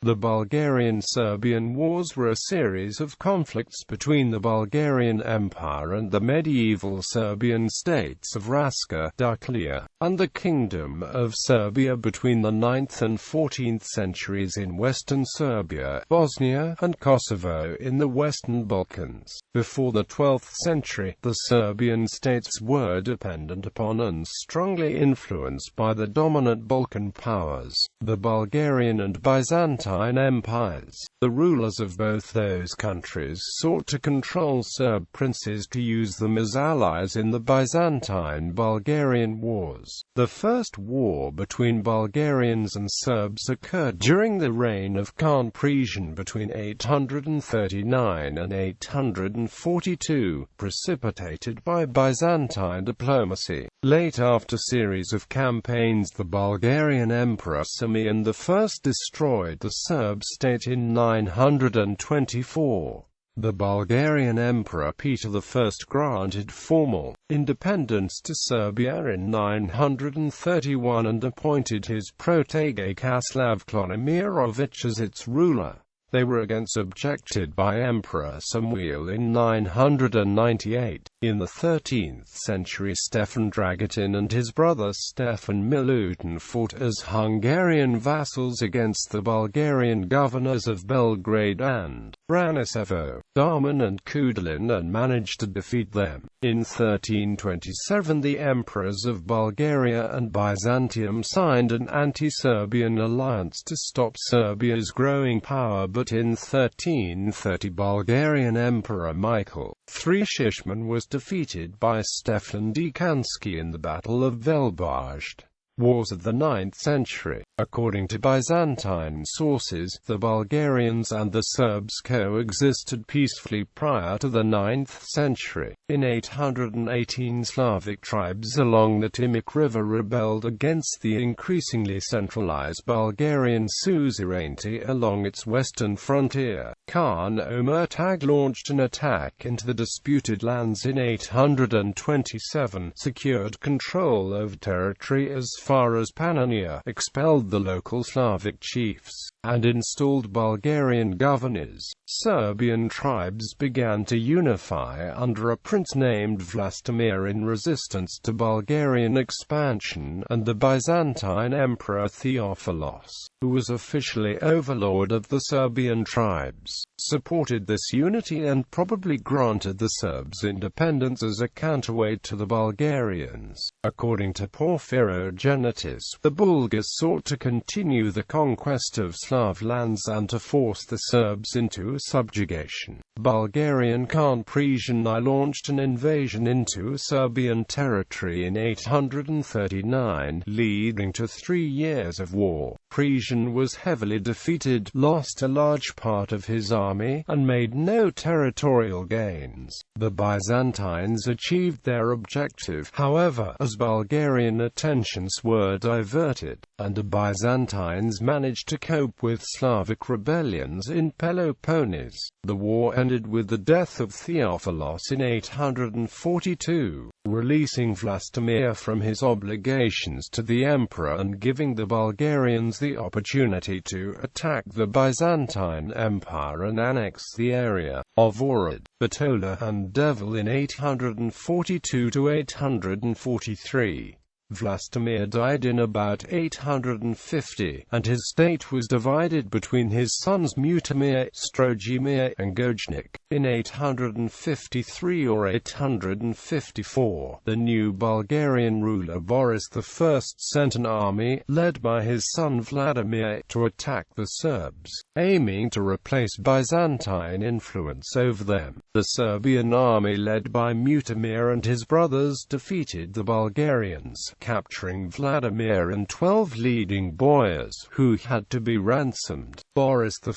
The Bulgarian-Serbian Wars were a series of conflicts between the Bulgarian Empire and the medieval Serbian states of Raška, Duklja, and the Kingdom of Serbia between the 9th and 14th centuries in western Serbia, Bosnia, and Kosovo in the western Balkans. Before the 12th century, the Serbian states were dependent upon and strongly influenced by the dominant Balkan powers, the Bulgarian and Byzantine Empires. The rulers of both those countries sought to control Serb princes to use them as allies in the Byzantine-Bulgarian Wars. The first war between Bulgarians and Serbs occurred during the reign of Khan Presian between 839 and 842, precipitated by Byzantine diplomacy. Late after series of campaigns, the Bulgarian Emperor Simeon I destroyed the Serb state in 924. The Bulgarian Emperor Peter I granted formal independence to Serbia in 931 and appointed his protege Kaslav Klonimirovich as its ruler. They were again subjected by Emperor Samuil in 998. In the 13th century, Stefan Dragutin and his brother Stefan Milutin fought as Hungarian vassals against the Bulgarian governors of Belgrade and Branicevo, Daman and Kudlin, and managed to defeat them. In 1327, the emperors of Bulgaria and Byzantium signed an anti-Serbian alliance to stop Serbia's growing power, but in 1330, Bulgarian Emperor Michael III Shishman was defeated by Stefan Dekanski in the Battle of Velbajde. Wars of the 9th century. According to Byzantine sources, the Bulgarians and the Serbs coexisted peacefully prior to the 9th century. In 818, Slavic tribes along the Timok River rebelled against the increasingly centralized Bulgarian suzerainty along its western frontier. Khan Omertag launched an attack into the disputed lands in 827, secured control over territory as far as Pannonia, expelled the local Slavic chiefs, and installed Bulgarian governors. Serbian tribes began to unify under a prince named Vlastimir in resistance to Bulgarian expansion, and the Byzantine Emperor Theophilos, who was officially overlord of the Serbian tribes, supported this unity and probably granted the Serbs independence as a counterweight to the Bulgarians. According to Porphyrogenesis, the Bulgars sought to continue the conquest of Slav lands and to force the Serbs into subjugation. Bulgarian Khan Presian I launched an invasion into Serbian territory in 839, leading to 3 years of war. Presian was heavily defeated, lost a large part of his army, and made no territorial gains. The Byzantines achieved their objective, however, as Bulgarian attentions were diverted, and the Byzantines managed to cope with Slavic rebellions in Peloponnese. The war ended with the death of Theophilos in 842, releasing Vlastimir from his obligations to the emperor and giving the Bulgarians the opportunity to attack the Byzantine Empire and annex the area of Ohrid, Bitola and Devil in 842 to 843. Vlastimir died in about 850, and his state was divided between his sons Mutimir, Strojimir, and Gojnik. In 853 or 854, the new Bulgarian ruler Boris I sent an army, led by his son Vladimir, to attack the Serbs, aiming to replace Byzantine influence over them. The Serbian army led by Mutimir and his brothers defeated the Bulgarians, capturing Vladimir and 12 leading boyars, who had to be ransomed. Boris I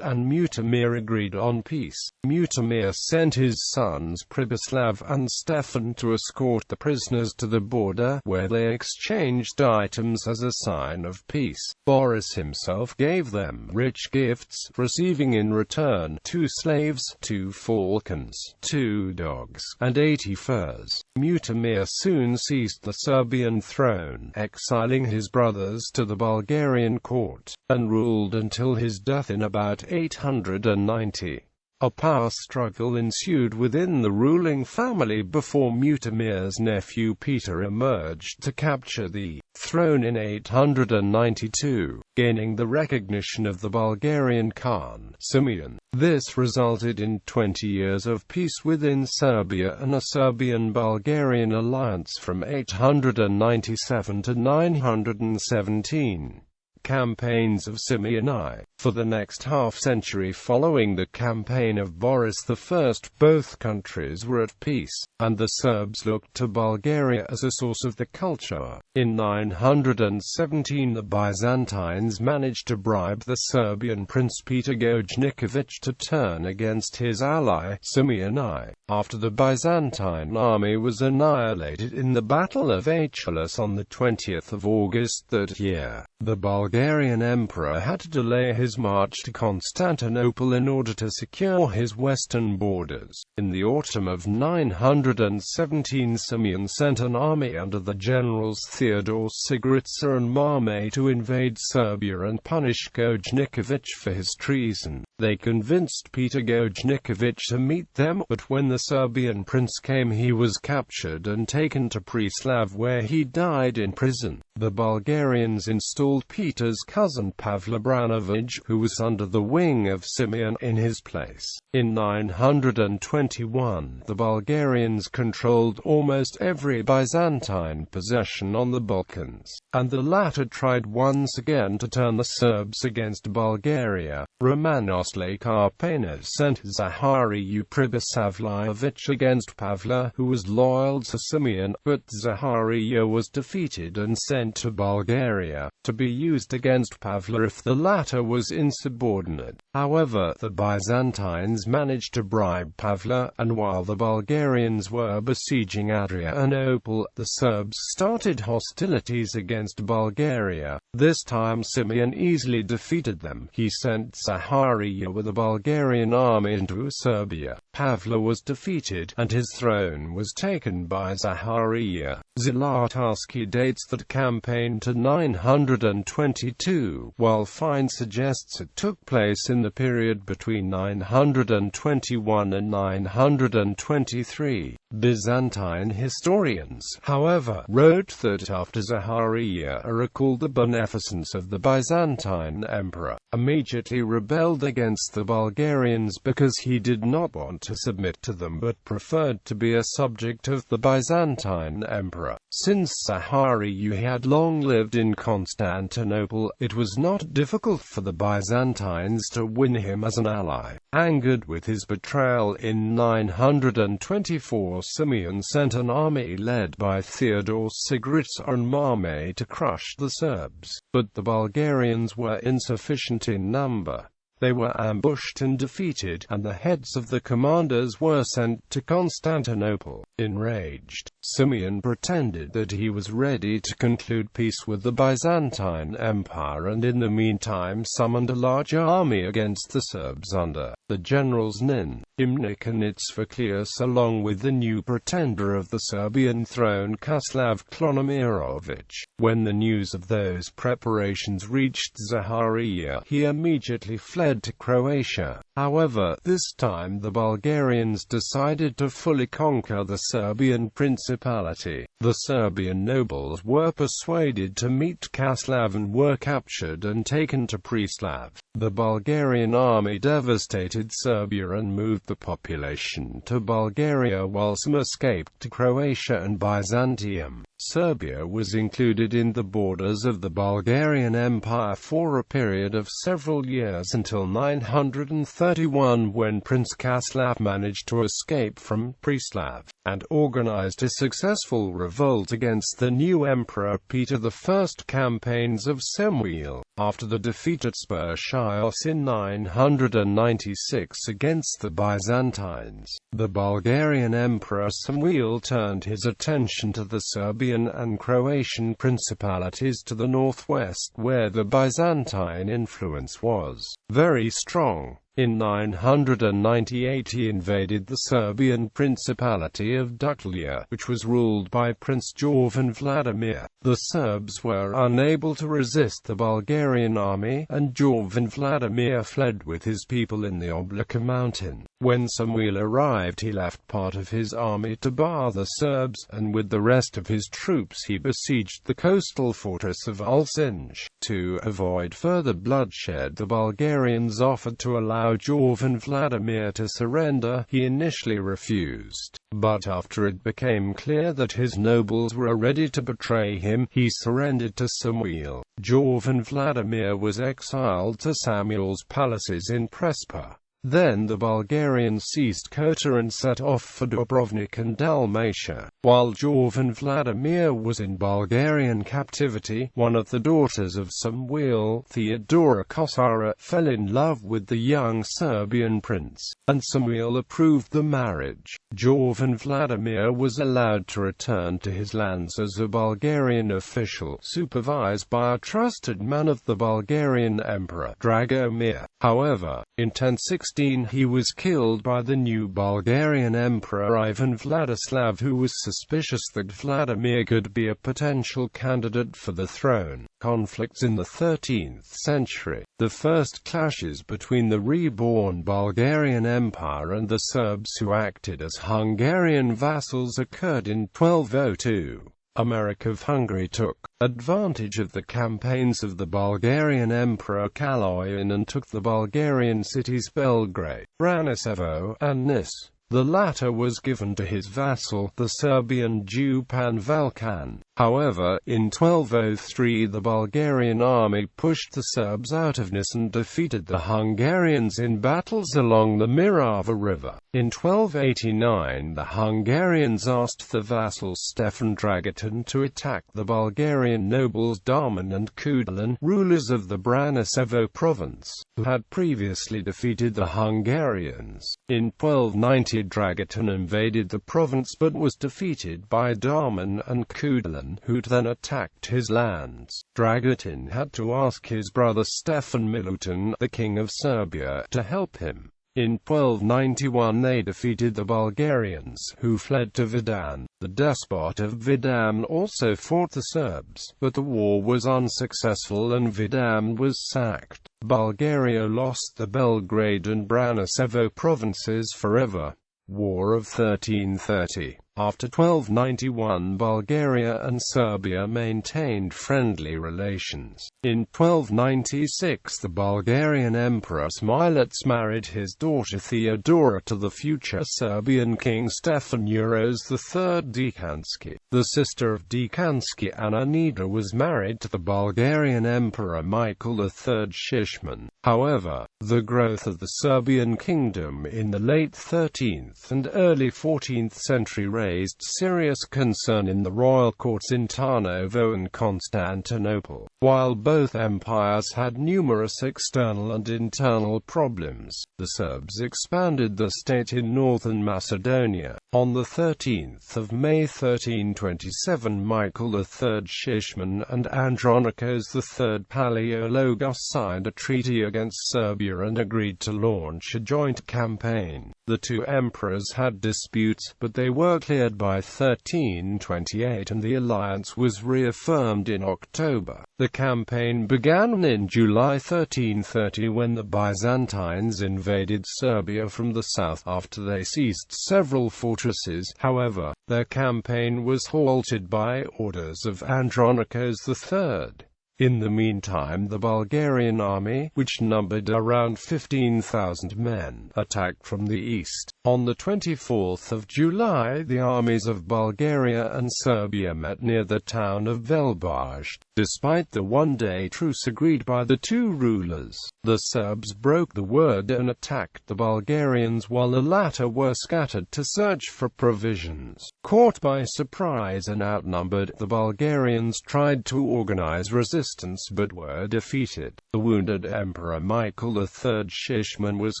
and Mutimir agreed on peace. Mutimir sent his sons Pribislav and Stefan to escort the prisoners to the border, where they exchanged items as a sign of peace. Boris himself gave them rich gifts, receiving in return 2 slaves, 2 falcons, 2 dogs, and 80 furs. Mutimir soon seized the Serbian Serbian throne, exiling his brothers to the Bulgarian court, and ruled until his death in about 890. A power struggle ensued within the ruling family before Mutimir's nephew Peter emerged to capture the throne in 892, gaining the recognition of the Bulgarian Khan Presian. This resulted in 20 years of peace within Serbia and a Serbian-Bulgarian alliance from 897 to 917. Campaigns of Simeon I. For the next half-century following the campaign of Boris I, both countries were at peace, and the Serbs looked to Bulgaria as a source of the culture. In 917 the Byzantines managed to bribe the Serbian prince Peter Gojniković to turn against his ally, Simeon I. After the Byzantine army was annihilated in the Battle of Achelous on the 20th of August that year, the Bulgarian emperor had to delay his march to Constantinople in order to secure his western borders. In the autumn of 917 Simeon sent an army under the generals Theodore Sigirica and Mame to invade Serbia and punish Gojniković for his treason. They convinced Peter Gojniković to meet them, but when the Serbian prince came he was captured and taken to Preslav where he died in prison. The Bulgarians installed Peter's cousin Pavle Branović, who was under the wing of Simeon, in his place. In 921, the Bulgarians controlled almost every Byzantine possession on the Balkans, and the latter tried once again to turn the Serbs against Bulgaria. Romanos Carpena sent Zahariu Pribisavljević against Pavle, who was loyal to Simeon, but Zahariu was defeated and sent to Bulgaria, to be used against Pavle if the latter was insubordinate. However, the Byzantines managed to bribe Pavle, and while the Bulgarians were besieging Adrianople, the Serbs started hostilities against Bulgaria. This time Simeon easily defeated them. He sent Zahariu with a Bulgarian army into Serbia. Pavle was defeated, and his throne was taken by Zahariu. Zlatarski dates that campaign to 922, while Fine suggests it took place in the period between 921 and 923. Byzantine historians, however, wrote that after Zahariu recalled the beneficence of the Byzantine emperor, immediately rebelled against the Bulgarians because he did not want to submit to them but preferred to be a subject of the Byzantine emperor. Since Zahariu had long lived in Constantinople, it was not difficult for the Byzantines to win him as an ally. Angered with his betrayal in 924, Simeon sent an army led by Theodore Sigirica and Mame to crush the Serbs, but the Bulgarians were insufficient in number. They were ambushed and defeated, and the heads of the commanders were sent to Constantinople. Enraged, Simeon pretended that he was ready to conclude peace with the Byzantine Empire and in the meantime summoned a large army against the Serbs under the generals Nin, Imnik and Itzvaklius, along with the new pretender of the Serbian throne Kaslav Klonomirović. When the news of those preparations reached Zahariu, he immediately fled to Croatia. However, this time the Bulgarians decided to fully conquer the Serbian Principality. The Serbian nobles were persuaded to meet Kaslav and were captured and taken to Preslav. The Bulgarian army devastated Serbia and moved the population to Bulgaria while some escaped to Croatia and Byzantium. Serbia was included in the borders of the Bulgarian Empire for a period of several years until 931, when Prince Kaslav managed to escape from Preslav, and organized a successful revolt against the new emperor Peter I. Campaigns of Samuil. After the defeat at Spercheios in 996 against the Byzantines, the Bulgarian Emperor Samuil turned his attention to the Serbian and Croatian principalities to the northwest, where the Byzantine influence was very strong. In 998 he invaded the Serbian Principality of Duklja, which was ruled by Prince Jovan Vladimir. The Serbs were unable to resist the Bulgarian army, and Jovan Vladimir fled with his people in the Oblika mountain. When Samuil arrived, he left part of his army to bar the Serbs, and with the rest of his troops he besieged the coastal fortress of Ulcinj. To avoid further bloodshed, the Bulgarians offered to allow Jovan Vladimir to surrender. He initially refused, but after it became clear that his nobles were ready to betray him, he surrendered to Samuil. Jovan Vladimir was exiled to Samuil's palaces in Prespa. Then the Bulgarians seized Kota and set off for Dubrovnik and Dalmatia. While Jovan Vladimir was in Bulgarian captivity, one of the daughters of Samuil, Theodora Kosara, fell in love with the young Serbian prince, and Samuil approved the marriage. Jovan Vladimir was allowed to return to his lands as a Bulgarian official, supervised by a trusted man of the Bulgarian Emperor, Dragomir. However, in 1016 he was killed by the new Bulgarian Emperor Ivan Vladislav, who was suspicious that Vladimir could be a potential candidate for the throne. Conflicts in the 13th century. The first clashes between the reborn Bulgarian Empire and the Serbs, who acted as Hungarian vassals, occurred in 1202. Americ of Hungary took advantage of the campaigns of the Bulgarian Emperor Kaloyan and took the Bulgarian cities Belgrade, Braničevo, and Nis. The latter was given to his vassal, the Serbian Jew Pan Valkan. However, in 1203 the Bulgarian army pushed the Serbs out of Nis and defeated the Hungarians in battles along the Mirava River. In 1289 the Hungarians asked the vassal Stefan Dragutin to attack the Bulgarian nobles Darman and Kudalan, rulers of the Braničevo province, who had previously defeated the Hungarians. In 1290 Dragutin invaded the province but was defeated by Darman and Kudalan, who then attacked his lands. Dragutin had to ask his brother Stefan Milutin, the king of Serbia, to help him. In 1291 they defeated the Bulgarians, who fled to Vidan. The despot of Vidam also fought the Serbs, but the war was unsuccessful and Vidam was sacked. Bulgaria lost the Belgrade and Braničevo provinces forever. War of 1330. After 1291 Bulgaria and Serbia maintained friendly relations. In 1296 the Bulgarian Emperor Smilets married his daughter Theodora to the future Serbian king Stefan Uros III Dekanski. The sister of Dekanski, Anna Nida, was married to the Bulgarian Emperor Michael III Shishman. However, the growth of the Serbian kingdom in the late 13th and early 14th century raised serious concern in the royal courts in Tarnovo and Constantinople. While both empires had numerous external and internal problems, the Serbs expanded the state in northern Macedonia. On the 13th of May 1327 Michael III Shishman and Andronikos III Paleologos signed a treaty against Serbia and agreed to launch a joint campaign. The two emperors had disputes, but they were cleared by 1328 and the alliance was reaffirmed in October. The campaign began in July 1330 when the Byzantines invaded Serbia from the south after they seized several fortresses. However, their campaign was halted by orders of Andronikos III. In the meantime, the Bulgarian army, which numbered around 15,000 men, attacked from the east. On the 24th of July, the armies of Bulgaria and Serbia met near the town of Velbaj. Despite the one-day truce agreed by the two rulers, the Serbs broke the word and attacked the Bulgarians while the latter were scattered to search for provisions. Caught by surprise and outnumbered, the Bulgarians tried to organize resistance but were defeated. The wounded Emperor Michael III Shishman was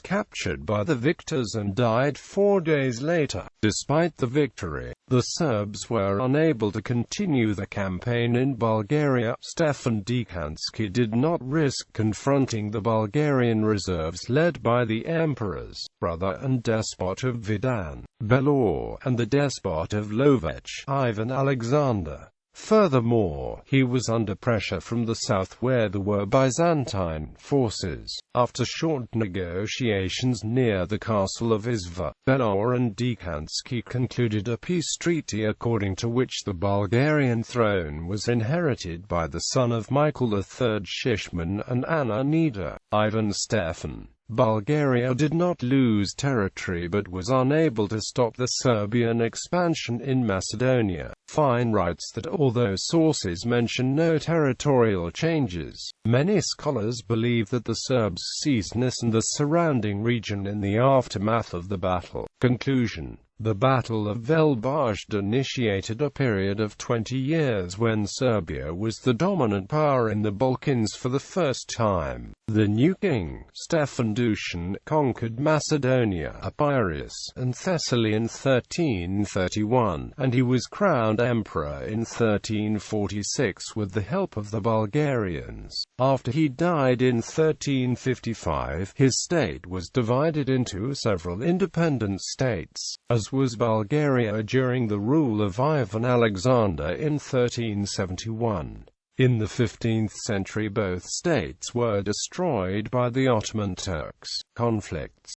captured by the victors and died 4 days later. Despite the victory, The Serbs were unable to continue the campaign in Bulgaria. Stefan Dekanski did not risk confronting the Bulgarian reserves led by the emperor's brother and despot of Vidan, Belor, and the despot of Lovech, Ivan Alexander. Furthermore, he was under pressure from the south where there were Byzantine forces. After short negotiations near the castle of Izva, Belor and Dekanski concluded a peace treaty according to which the Bulgarian throne was inherited by the son of Michael III Shishman and Anna Nida, Ivan Stefan. Bulgaria did not lose territory but was unable to stop the Serbian expansion in Macedonia. Fine writes that although sources mention no territorial changes, many scholars believe that the Serbs seized Nis and the surrounding region in the aftermath of the battle. Conclusion: the Battle of Velbajda initiated a period of 20 years when Serbia was the dominant power in the Balkans for the first time. The new king, Stefan Dušan, conquered Macedonia, Epirus, and Thessaly in 1331, and he was crowned emperor in 1346 with the help of the Bulgarians. After he died in 1355, his state was divided into several independent states, as was Bulgaria during the rule of Ivan Alexander in 1371. In the 15th century both states were destroyed by the Ottoman Turks. Conflicts